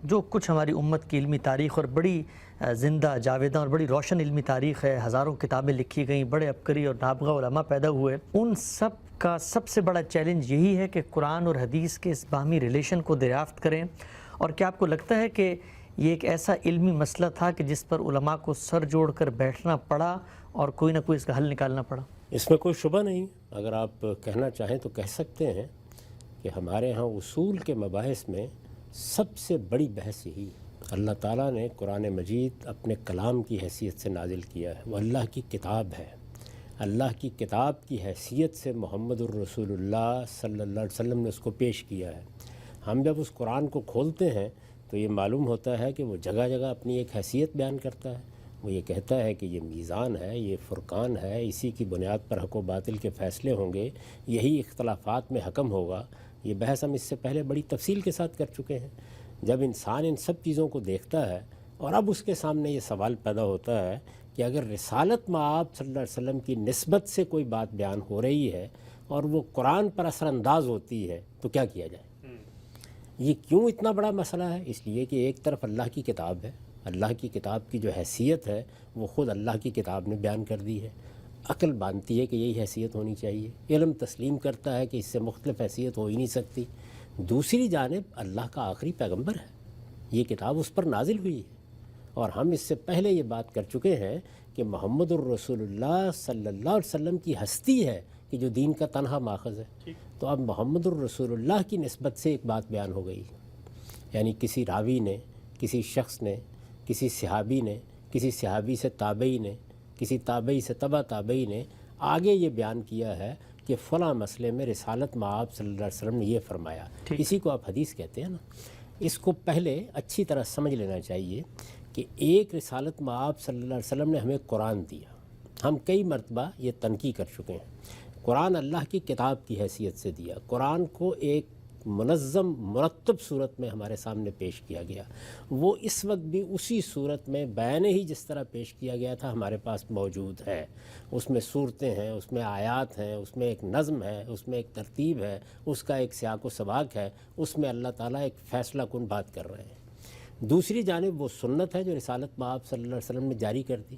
جو کچھ ہماری امت کی علمی تاریخ اور بڑی زندہ جاویداں اور بڑی روشن علمی تاریخ ہے، ہزاروں کتابیں لکھی گئیں، بڑے عبقری اور نابغہ علماء پیدا ہوئے، ان سب کا سب سے بڑا چیلنج یہی ہے کہ قرآن اور حدیث کے اس باہمی ریلیشن کو دریافت کریں۔ اور کیا آپ کو لگتا ہے کہ یہ ایک ایسا علمی مسئلہ تھا کہ جس پر علماء کو سر جوڑ کر بیٹھنا پڑا اور کوئی نہ کوئی اس کا حل نکالنا پڑا؟ اس میں کوئی شبہ نہیں، اگر آپ کہنا چاہیں تو کہہ سکتے ہیں کہ ہمارے ہاں اصول کے مباحث میں سب سے بڑی بحث یہی ہے۔ اللہ تعالیٰ نے قرآن مجید اپنے کلام کی حیثیت سے نازل کیا ہے، وہ اللہ کی کتاب ہے۔ اللہ کی کتاب کی حیثیت سے محمد الرسول اللہ صلی اللہ علیہ وسلم نے اس کو پیش کیا ہے۔ ہم جب اس قرآن کو کھولتے ہیں تو یہ معلوم ہوتا ہے کہ وہ جگہ جگہ اپنی ایک حیثیت بیان کرتا ہے۔ وہ یہ کہتا ہے کہ یہ میزان ہے، یہ فرقان ہے، اسی کی بنیاد پر حق و باطل کے فیصلے ہوں گے، یہی اختلافات میں حکم ہوگا۔ یہ بحث ہم اس سے پہلے بڑی تفصیل کے ساتھ کر چکے ہیں۔ جب انسان ان سب چیزوں کو دیکھتا ہے اور اب اس کے سامنے یہ سوال پیدا ہوتا ہے کہ اگر رسالت مآب صلی اللہ علیہ وسلم کی نسبت سے کوئی بات بیان ہو رہی ہے اور وہ قرآن پر اثر انداز ہوتی ہے تو کیا کیا جائے؟ یہ کیوں اتنا بڑا مسئلہ ہے؟ اس لیے کہ ایک طرف اللہ کی کتاب ہے، اللہ کی کتاب کی جو حیثیت ہے وہ خود اللہ کی کتاب نے بیان کر دی ہے۔ عقل مانتی ہے کہ یہی حیثیت ہونی چاہیے، علم تسلیم کرتا ہے کہ اس سے مختلف حیثیت ہو ہی نہیں سکتی۔ دوسری جانب اللہ کا آخری پیغمبر ہے، یہ کتاب اس پر نازل ہوئی ہے، اور ہم اس سے پہلے یہ بات کر چکے ہیں کہ محمد الرسول اللہ صلی اللہ علیہ وسلم کی ہستی ہے کہ جو دین کا تنہا ماخذ ہے۔ تو اب محمد الرسول اللہ کی نسبت سے ایک بات بیان ہو گئی، یعنی کسی راوی نے، کسی شخص نے، کسی صحابی نے، کسی صحابی سے تابعی نے، کسی تابعی سے تبع تابعی نے آگے یہ بیان کیا ہے کہ فلاں مسئلے میں رسالت مآب صلی اللہ علیہ وسلم نے یہ فرمایا۔ اسی کو آپ حدیث کہتے ہیں نا۔ اس کو پہلے اچھی طرح سمجھ لینا چاہیے کہ ایک رسالت مآب صلی اللہ علیہ وسلم نے ہمیں قرآن دیا۔ ہم کئی مرتبہ یہ تنقید کر چکے ہیں، قرآن اللہ کی کتاب کی حیثیت سے دیا، قرآن کو ایک منظم مرتب صورت میں ہمارے سامنے پیش کیا گیا۔ وہ اس وقت بھی اسی صورت میں بیان ہی جس طرح پیش کیا گیا تھا ہمارے پاس موجود ہے۔ اس میں صورتیں ہیں، اس میں آیات ہیں، اس میں ایک نظم ہے، اس میں ایک ترتیب ہے، اس کا ایک سیاق و سباق ہے، اس میں اللہ تعالیٰ ایک فیصلہ کن بات کر رہے ہیں۔ دوسری جانب وہ سنت ہے جو رسالت مآب صلی اللہ علیہ وسلم نے جاری کر دی۔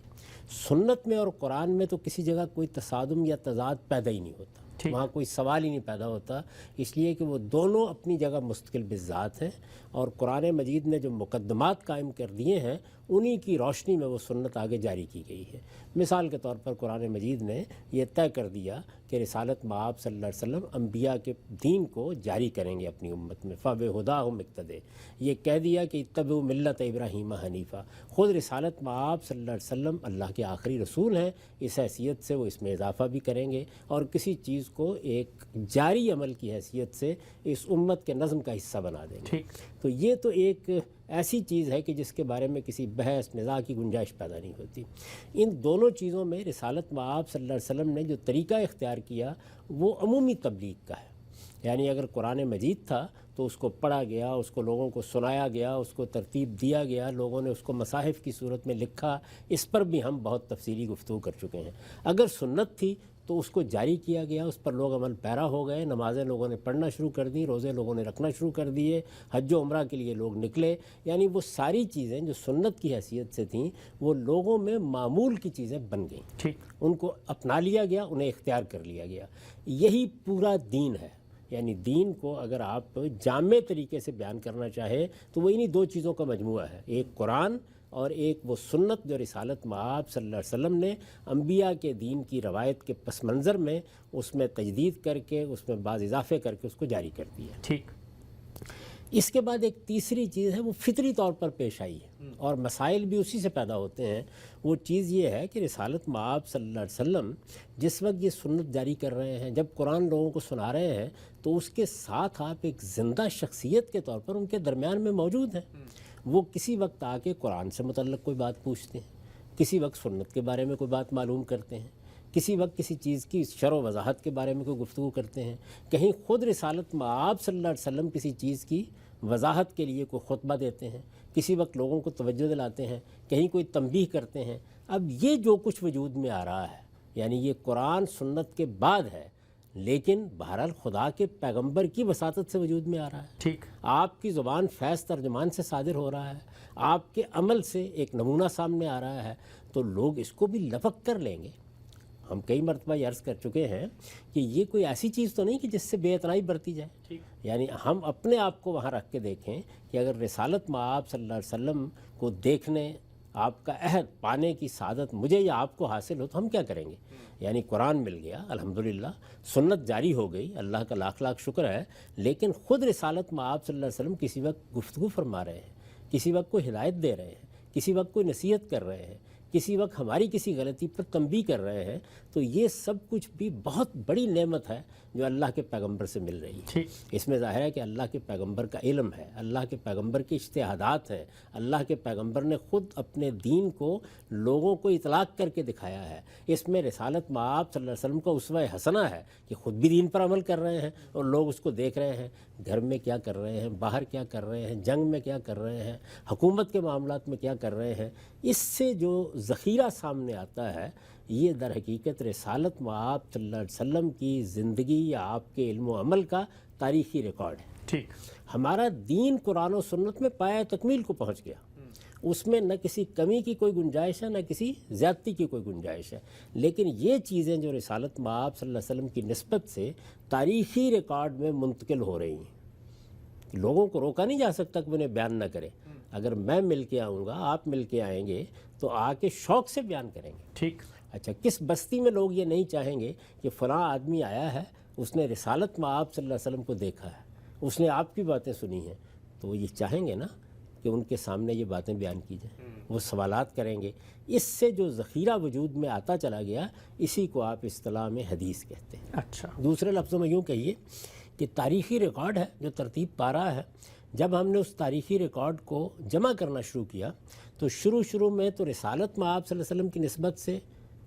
سنت میں اور قرآن میں تو کسی جگہ کوئی تصادم یا تضاد پیدا ہی نہیں ہوتا، وہاں کوئی سوال ہی نہیں پیدا ہوتا، اس لیے کہ وہ دونوں اپنی جگہ مستقل بذات ہیں، اور قرآن مجید نے جو مقدمات قائم کر دیے ہیں انہی کی روشنی میں وہ سنت آگے جاری کی گئی ہے۔ مثال کے طور پر قرآن مجید نے یہ طے کر دیا کہ رسالت مآب صلی اللہ علیہ وسلم انبیاء کے دین کو جاری کریں گے اپنی امت میں، فَبِہُدَاهُمْ اقْتَدِیٰ۔ یہ کہہ دیا کہ اتبعوا ملت ابراہیم حنیفہ۔ خود رسالت مآب صلی اللہ علیہ وسلم اللہ کے آخری رسول ہیں، اس حیثیت سے وہ اس میں اضافہ بھی کریں گے، اور کسی چیز کو ایک جاری عمل کی حیثیت سے اس امت کے نظم کا حصہ بنا دیں گے۔ تو یہ تو ایک ایسی چیز ہے کہ جس کے بارے میں کسی بحث نزاع کی گنجائش پیدا نہیں ہوتی۔ ان دونوں چیزوں میں رسالت مآب صلی اللہ علیہ وسلم نے جو طریقہ اختیار کیا وہ عمومی تبلیغ کا ہے، یعنی اگر قرآن مجید تھا تو اس کو پڑھا گیا، اس کو لوگوں کو سنایا گیا، اس کو ترتیب دیا گیا، لوگوں نے اس کو مصاحف کی صورت میں لکھا، اس پر بھی ہم بہت تفصیلی گفتگو کر چکے ہیں۔ اگر سنت تھی تو اس کو جاری کیا گیا، اس پر لوگ عمل پیرا ہو گئے، نمازیں لوگوں نے پڑھنا شروع کر دی، روزے لوگوں نے رکھنا شروع کر دیے، حج و عمرہ کے لیے لوگ نکلے، یعنی وہ ساری چیزیں جو سنت کی حیثیت سے تھیں وہ لوگوں میں معمول کی چیزیں بن گئیں، ان کو اپنا لیا گیا، انہیں اختیار کر لیا گیا۔ یہی پورا دین ہے، یعنی دین کو اگر آپ جامع طریقے سے بیان کرنا چاہیں تو وہ انہی دو چیزوں کا مجموعہ ہے، ایک قرآن اور ایک وہ سنت جو رسالت مآب صلی اللہ علیہ وسلم نے انبیاء کے دین کی روایت کے پس منظر میں اس میں تجدید کر کے، اس میں بعض اضافے کر کے اس کو جاری کر دیا۔ ٹھیک۔ اس کے بعد ایک تیسری چیز ہے، وہ فطری طور پر پیش آئی ہے اور مسائل بھی اسی سے پیدا ہوتے ہیں۔ وہ چیز یہ ہے کہ رسالت مآب صلی اللہ علیہ وسلم جس وقت یہ سنت جاری کر رہے ہیں، جب قرآن لوگوں کو سنا رہے ہیں تو اس کے ساتھ آپ ایک زندہ شخصیت کے طور پر ان کے درمیان میں موجود ہیں۔ وہ کسی وقت آ کے قرآن سے متعلق کوئی بات پوچھتے ہیں، کسی وقت سنت کے بارے میں کوئی بات معلوم کرتے ہیں، کسی وقت کسی چیز کی شرح و وضاحت کے بارے میں کوئی گفتگو کرتے ہیں، کہیں خود رسالت مآب صلی اللہ علیہ وسلم کسی چیز کی وضاحت کے لیے کوئی خطبہ دیتے ہیں، کسی وقت لوگوں کو توجہ دلاتے ہیں، کہیں کوئی تنبیہ کرتے ہیں۔ اب یہ جو کچھ وجود میں آ رہا ہے، یعنی یہ قرآن سنت کے بعد ہے، لیکن بہرحال خدا کے پیغمبر کی وساطت سے وجود میں آ رہا ہے. ٹھیک. آپ کی زبان فیض ترجمان سے صادر ہو رہا ہے, آپ کے عمل سے ایک نمونہ سامنے آ رہا ہے, تو لوگ اس کو بھی لپک کر لیں گے. ہم کئی مرتبہ یہ عرض کر چکے ہیں کہ یہ کوئی ایسی چیز تو نہیں کہ جس سے بے اعتنائی برتی جائے. یعنی ہم اپنے آپ کو وہاں رکھ کے دیکھیں کہ اگر رسالت مآب صلی اللہ علیہ وسلم کو دیکھنے, آپ کا عہد پانے کی سعادت مجھے یا آپ کو حاصل ہو تو ہم کیا کریں گے؟ یعنی قرآن مل گیا الحمدللہ, سنت جاری ہو گئی, اللہ کا لاکھ لاکھ شکر ہے, لیکن خود رسالت مآب صلی اللہ علیہ وسلم کسی وقت گفتگو فرما رہے ہیں, کسی وقت کوئی ہدایت دے رہے ہیں, کسی وقت کوئی نصیحت کر رہے ہیں, کسی وقت ہماری کسی غلطی پر تنبیہ کر رہے ہیں, تو یہ سب کچھ بھی بہت بڑی نعمت ہے جو اللہ کے پیغمبر سے مل رہی ہے. اس میں ظاہر ہے کہ اللہ کے پیغمبر کا علم ہے, اللہ کے پیغمبر کے اجتہادات ہیں, اللہ کے پیغمبر نے خود اپنے دین کو لوگوں کو اطلاق کر کے دکھایا ہے. اس میں رسالت مآب صلی اللہ علیہ وسلم کا اسوہ حسنہ ہے کہ خود بھی دین پر عمل کر رہے ہیں اور لوگ اس کو دیکھ رہے ہیں, گھر میں کیا کر رہے ہیں, باہر کیا کر رہے ہیں, جنگ میں کیا کر رہے ہیں, حکومت کے معاملات میں کیا کر رہے ہیں. اس سے جو ذخیرہ سامنے آتا ہے یہ در حقیقت رسالت مآب صلی اللہ علیہ وسلم کی زندگی یا آپ کے علم و عمل کا تاریخی ریکارڈ ہے. ٹھیک. ہمارا دین قرآن و سنت میں پایہ تکمیل کو پہنچ گیا, اس میں نہ کسی کمی کی کوئی گنجائش ہے, نہ کسی زیادتی کی کوئی گنجائش ہے. لیکن یہ چیزیں جو رسالت مآب صلی اللہ علیہ وسلم کی نسبت سے تاریخی ریکارڈ میں منتقل ہو رہی ہیں, لوگوں کو روکا نہیں جا سکتا کہ انہیں بیان نہ کریں. اگر میں مل کے آؤں گا, آپ مل کے آئیں گے, تو آ کے شوق سے بیان کریں گے. ٹھیک. اچھا, کس بستی میں لوگ یہ نہیں چاہیں گے کہ فلاں آدمی آیا ہے, اس نے رسالت مآب صلی اللہ علیہ وسلم کو دیکھا ہے, اس نے آپ کی باتیں سنی ہیں, تو وہ یہ چاہیں گے نا کہ ان کے سامنے یہ باتیں بیان کی جائیں, وہ سوالات کریں گے. اس سے جو ذخیرہ وجود میں آتا چلا گیا, اسی کو آپ اصطلاح میں حدیث کہتے ہیں. اچھا. دوسرے لفظوں میں یوں کہیے کہ تاریخی ریکارڈ ہے جو ترتیب پا رہا ہے. جب ہم نے اس تاریخی ریکارڈ کو جمع کرنا شروع کیا تو شروع میں تو رسالت مآب صلی اللہ علیہ وسلم کی نسبت سے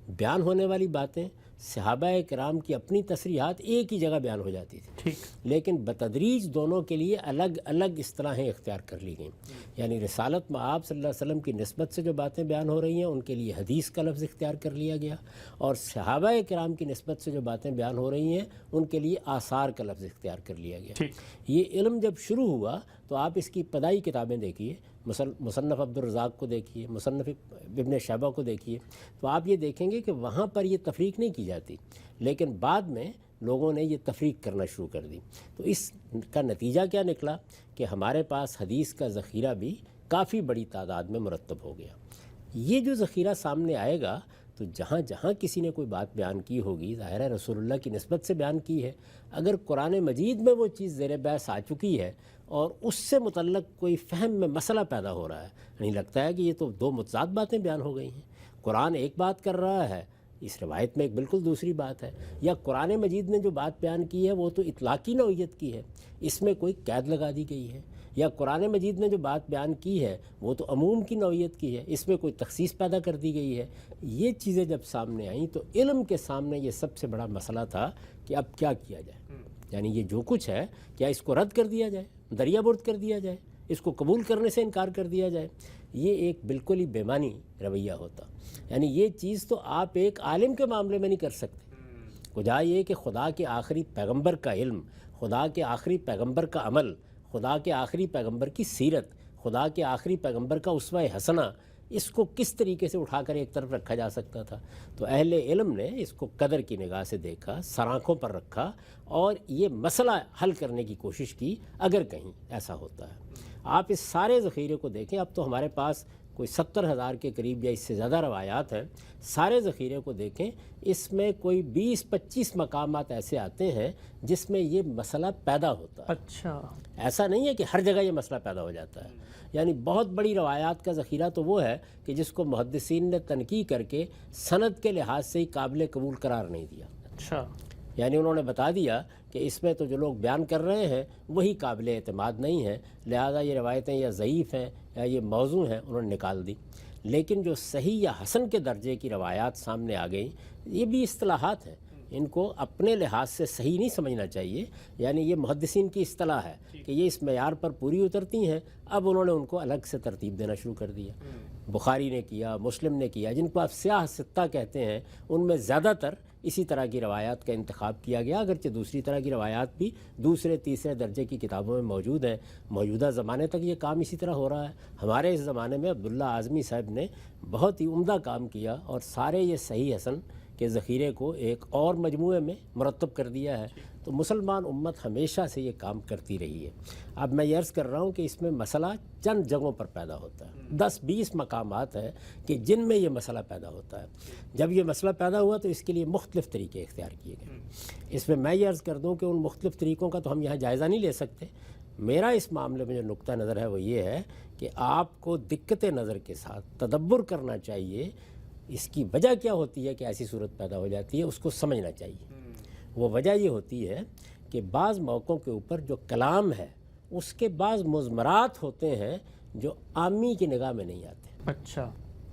بیان ہونے والی باتیں, صحابہ کرام کی اپنی تصریحات ایک ہی جگہ بیان ہو جاتی تھی. ٹھیک. لیکن بتدریج دونوں کے لیے الگ الگ اصطلاحیں اختیار کر لی گئیں. یعنی رسالت مآب صلی اللہ علیہ وسلم کی نسبت سے جو باتیں بیان ہو رہی ہیں ان کے لیے حدیث کا لفظ اختیار کر لیا گیا, اور صحابہ کرام کی نسبت سے جو باتیں بیان ہو رہی ہیں ان کے لیے آثار کا لفظ اختیار کر لیا گیا. ٹھیک. یہ علم جب شروع ہوا تو آپ اس کی ابتدائی کتابیں دیکھیے, مصنف عبدالرزاق کو دیکھیے, مصنف ابن شیبہ کو دیکھیے, تو آپ یہ دیکھیں گے کہ وہاں پر یہ تفریق نہیں کی جاتی, لیکن بعد میں لوگوں نے یہ تفریق کرنا شروع کر دی. تو اس کا نتیجہ کیا نکلا کہ ہمارے پاس حدیث کا ذخیرہ بھی کافی بڑی تعداد میں مرتب ہو گیا. یہ جو ذخیرہ سامنے آئے گا تو جہاں جہاں کسی نے کوئی بات بیان کی ہوگی, ظاہر ہے رسول اللہ کی نسبت سے بیان کی ہے, اگر قرآن مجید میں وہ چیز زیر بحث آ چکی ہے اور اس سے متعلق کوئی فہم میں مسئلہ پیدا ہو رہا ہے, نہیں لگتا ہے کہ یہ تو دو متضاد باتیں بیان ہو گئی ہیں, قرآن ایک بات کر رہا ہے, اس روایت میں ایک بالکل دوسری بات ہے, یا قرآن مجید نے جو بات بیان کی ہے وہ تو اطلاقی نوعیت کی ہے, اس میں کوئی قید لگا دی گئی ہے, یا قرآن مجید نے جو بات بیان کی ہے وہ تو عموم کی نوعیت کی ہے, اس میں کوئی تخصیص پیدا کر دی گئی ہے. یہ چیزیں جب سامنے آئیں تو علم کے سامنے یہ سب سے بڑا مسئلہ تھا کہ اب کیا کیا جائے. یعنی یہ جو کچھ ہے کیا اس کو رد کر دیا جائے, دریا برد کر دیا جائے, اس کو قبول کرنے سے انکار کر دیا جائے. یہ ایک بالکل ہی بےمانی رویہ ہوتا. یعنی یہ چیز تو آپ ایک عالم کے معاملے میں نہیں کر سکتے. کجا یہ کہ خدا کے آخری پیغمبر کا علم, خدا کے آخری پیغمبر کا عمل, خدا کے آخری پیغمبر کی سیرت, خدا کے آخری پیغمبر کا اسوہ حسنہ, اس کو کس طریقے سے اٹھا کر ایک طرف رکھا جا سکتا تھا. تو اہل علم نے اس کو قدر کی نگاہ سے دیکھا, سرآنکھوں پر رکھا اور یہ مسئلہ حل کرنے کی کوشش کی اگر کہیں ایسا ہوتا ہے. آپ اس سارے ذخیرے کو دیکھیں, اب تو ہمارے پاس کوئی 70,000 کے قریب یا اس سے زیادہ روایات ہیں. سارے ذخیرے کو دیکھیں, اس میں کوئی 20-25 مقامات ایسے آتے ہیں جس میں یہ مسئلہ پیدا ہوتا ہے. اچھا. ایسا نہیں ہے کہ ہر جگہ یہ مسئلہ پیدا ہو جاتا ہے. یعنی بہت بڑی روایات کا ذخیرہ تو وہ ہے کہ جس کو محدثین نے تنقیح کر کے سند کے لحاظ سے ہی قابل قبول قرار نہیں دیا. اچھا. یعنی انہوں نے بتا دیا کہ اس میں تو جو لوگ بیان کر رہے ہیں وہی قابل اعتماد نہیں ہیں, لہذا یہ روایتیں یا ضعیف ہیں یا یہ موضوع ہیں, انہوں نے نکال دی. لیکن جو صحیح یا حسن کے درجے کی روایات سامنے آ گئیں, یہ بھی اصطلاحات ہیں. ان کو اپنے لحاظ سے صحیح نہیں سمجھنا چاہیے. یعنی یہ محدثین کی اصطلاح ہے کہ یہ اس معیار پر پوری اترتی ہیں. اب انہوں نے ان کو الگ سے ترتیب دینا شروع کر دیا. بخاری نے کیا, مسلم نے کیا, جن کو آپ سیاہ ستہ کہتے ہیں, ان میں زیادہ تر اسی طرح کی روایات کا انتخاب کیا گیا, اگرچہ دوسری طرح کی روایات بھی دوسرے تیسرے درجے کی کتابوں میں موجود ہیں. موجودہ زمانے تک یہ کام اسی طرح ہو رہا ہے. ہمارے اس زمانے میں عبداللہ اعظمی صاحب نے بہت ہی عمدہ کام کیا اور سارے یہ صحیح حسن کے ذخیرے کو ایک اور مجموعے میں مرتب کر دیا ہے. تو مسلمان امت ہمیشہ سے یہ کام کرتی رہی ہے. اب میں یہ عرض کر رہا ہوں کہ اس میں مسئلہ چند جگہوں پر پیدا ہوتا ہے. 10-20 مقامات ہیں کہ جن میں یہ مسئلہ پیدا ہوتا ہے. جب یہ مسئلہ پیدا ہوا تو اس کے لیے مختلف طریقے اختیار کیے گئے. اس میں یہ عرض کر دوں کہ ان مختلف طریقوں کا تو ہم یہاں جائزہ نہیں لے سکتے. میرا اس معاملے میں جو نقطہ نظر ہے وہ یہ ہے کہ آپ کو دقت نظر کے ساتھ تدبر کرنا چاہیے. اس کی وجہ کیا ہوتی ہے کہ ایسی صورت پیدا ہو جاتی ہے, اس کو سمجھنا چاہیے. وہ وجہ یہ ہوتی ہے کہ بعض موقعوں کے اوپر جو کلام ہے اس کے بعض مضمرات ہوتے ہیں جو عامی کی نگاہ میں نہیں آتے. اچھا.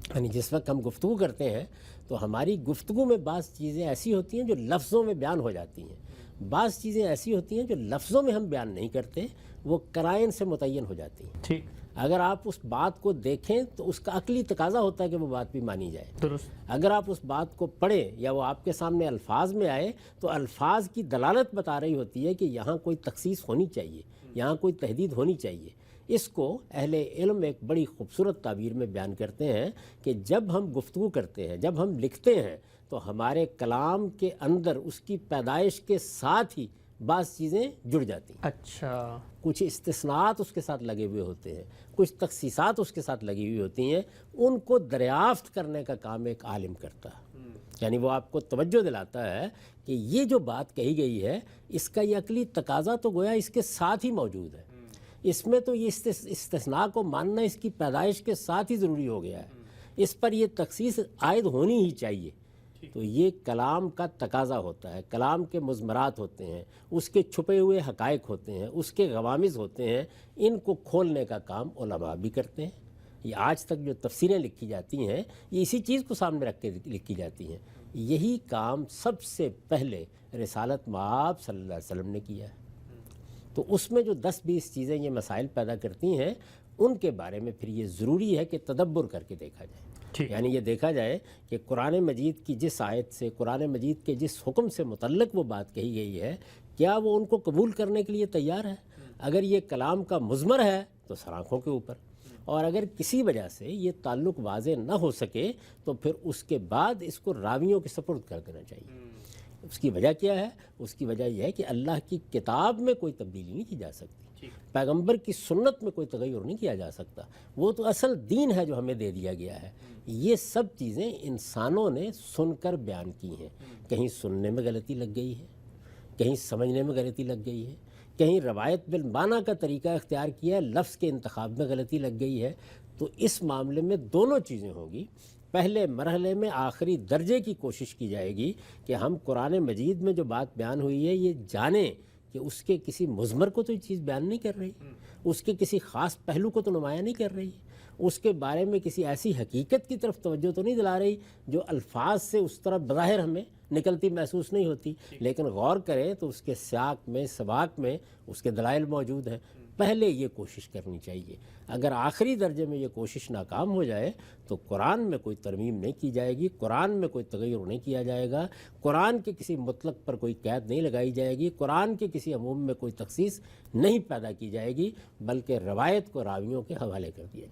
یعنی جس وقت ہم گفتگو کرتے ہیں تو ہماری گفتگو میں بعض چیزیں ایسی ہوتی ہیں جو لفظوں میں بیان ہو جاتی ہیں. بعض چیزیں ایسی ہوتی ہیں جو لفظوں میں ہم بیان نہیں کرتے, وہ قرائن سے متعین ہو جاتی ہیں. ٹھیک. اگر آپ اس بات کو دیکھیں تو اس کا عقلی تقاضا ہوتا ہے کہ وہ بات بھی مانی جائے. درست. اگر آپ اس بات کو پڑھیں یا وہ آپ کے سامنے الفاظ میں آئے تو الفاظ کی دلالت بتا رہی ہوتی ہے کہ یہاں کوئی تخصیص ہونی چاہیے, یہاں کوئی تحدید ہونی چاہیے. اس کو اہل علم ایک بڑی خوبصورت تعبیر میں بیان کرتے ہیں کہ جب ہم گفتگو کرتے ہیں, جب ہم لکھتے ہیں تو ہمارے کلام کے اندر اس کی پیدائش کے ساتھ ہی بعض چیزیں جڑ جاتی ہیں. اچھا. کچھ استثناءات اس کے ساتھ لگے ہوئے ہوتے ہیں, کچھ تخصیصات اس کے ساتھ لگی ہوئی ہوتی ہیں. ان کو دریافت کرنے کا کام ایک عالم کرتا ہے. یعنی وہ آپ کو توجہ دلاتا ہے کہ یہ جو بات کہی گئی ہے اس کا یہ عقلی تقاضا تو گویا اس کے ساتھ ہی موجود ہے. اس میں تو یہ استثناء کو ماننا اس کی پیدائش کے ساتھ ہی ضروری ہو گیا ہے. اس پر یہ تخصیص عائد ہونی ہی چاہیے. تو یہ کلام کا تقاضا ہوتا ہے, کلام کے مضمرات ہوتے ہیں, اس کے چھپے ہوئے حقائق ہوتے ہیں, اس کے غوامض ہوتے ہیں. ان کو کھولنے کا کام علماء بھی کرتے ہیں. یہ آج تک جو تفسیریں لکھی جاتی ہیں یہ اسی چیز کو سامنے رکھ کے لکھی جاتی ہیں. یہی کام سب سے پہلے رسالت مآب صلی اللہ علیہ وسلم نے کیا ہے. تو اس میں جو 10-20 چیزیں یہ مسائل پیدا کرتی ہیں ان کے بارے میں پھر یہ ضروری ہے کہ تدبر کر کے دیکھا جائے. یعنی یہ دیکھا جائے کہ قرآن مجید کی جس آیت سے, قرآن مجید کے جس حکم سے متعلق وہ بات کہی گئی ہے, کیا وہ ان کو قبول کرنے کے لیے تیار ہے. اگر یہ کلام کا مضمر ہے تو سر آنکھوں کے اوپر, اور اگر کسی وجہ سے یہ تعلق واضح نہ ہو سکے تو پھر اس کے بعد اس کو راویوں کے سپرد کر دینا چاہیے. اس کی وجہ کیا ہے؟ اس کی وجہ یہ ہے کہ اللہ کی کتاب میں کوئی تبدیلی نہیں کی جا سکتی, پیغمبر کی سنت میں کوئی تغیر نہیں کیا جا سکتا. وہ تو اصل دین ہے جو ہمیں دے دیا گیا ہے. یہ سب چیزیں انسانوں نے سن کر بیان کی ہیں. کہیں سننے میں غلطی لگ گئی ہے, کہیں سمجھنے میں غلطی لگ گئی ہے, کہیں روایت بالمعنی کا طریقہ اختیار کیا ہے, لفظ کے انتخاب میں غلطی لگ گئی ہے. تو اس معاملے میں دونوں چیزیں ہوگی. پہلے مرحلے میں آخری درجے کی کوشش کی جائے گی کہ ہم قرآن مجید میں جو بات بیان ہوئی ہے یہ جانیں کہ اس کے کسی مضمر کو تو یہ چیز بیان نہیں کر رہی, اس کے کسی خاص پہلو کو تو نمایاں نہیں کر رہی, اس کے بارے میں کسی ایسی حقیقت کی طرف توجہ تو نہیں دلا رہی جو الفاظ سے اس طرح بظاہر ہمیں نکلتی محسوس نہیں ہوتی. لیکن غور کریں تو اس کے سیاق میں, سباق میں اس کے دلائل موجود ہیں. پہلے یہ کوشش کرنی چاہیے. اگر آخری درجے میں یہ کوشش ناکام ہو جائے تو قرآن میں کوئی ترمیم نہیں کی جائے گی, قرآن میں کوئی تغیر نہیں کیا جائے گا, قرآن کے کسی مطلق پر کوئی قید نہیں لگائی جائے گی, قرآن کے کسی عموم میں کوئی تخصیص نہیں پیدا کی جائے گی, بلکہ روایت کو راویوں کے حوالے کر دیا جائے گا.